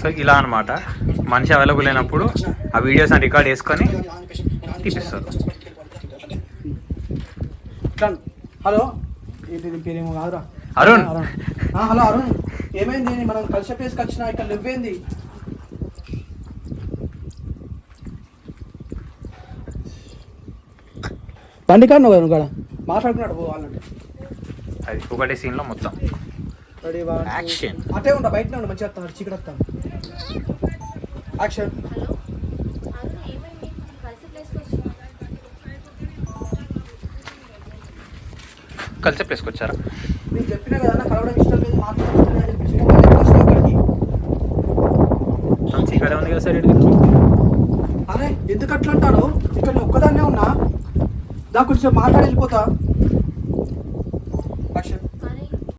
So ఇలా అనమాట, మనిషి అవైలబుల్ అయినప్పుడు ఆ వీడియోస్ రికార్డ్ చేసుకొని తీపిస్తారు. హలో, ఏంటి పేరేమో కాదురా, అరుణ్. హలో అరుణ్, ఏమైంది? మనం కలిసి ప్లేస్కి వచ్చినా ఇక్కడ నువ్వేంది? బండి కాదు నువ్వు కూడా మాట్లాడుకున్నాడు పోవాలంటే అది ఒకటే సీన్లో మొత్తం యాక్షన్. అటే ఉంటా, బయటనే ఉండ, మంచిగా వస్తాను, చీకటి వస్తాను. యాక్షన్. కలిసే ప్లేస్కి వచ్చారా? నేను చెప్పినా కదా కలవడం ఇష్టం లేదు, మాట్లాడుతున్నా చెప్పేసి ఇక్కడికి. చీకడే ఉంది కదా సార్. అరే ఎందుకు అట్లా అంటారు? ఇక్కడ నేను ఒక్కదాన్నే ఉన్నా, దా కొంచెం మాట్లాడి వెళ్ళిపోతా.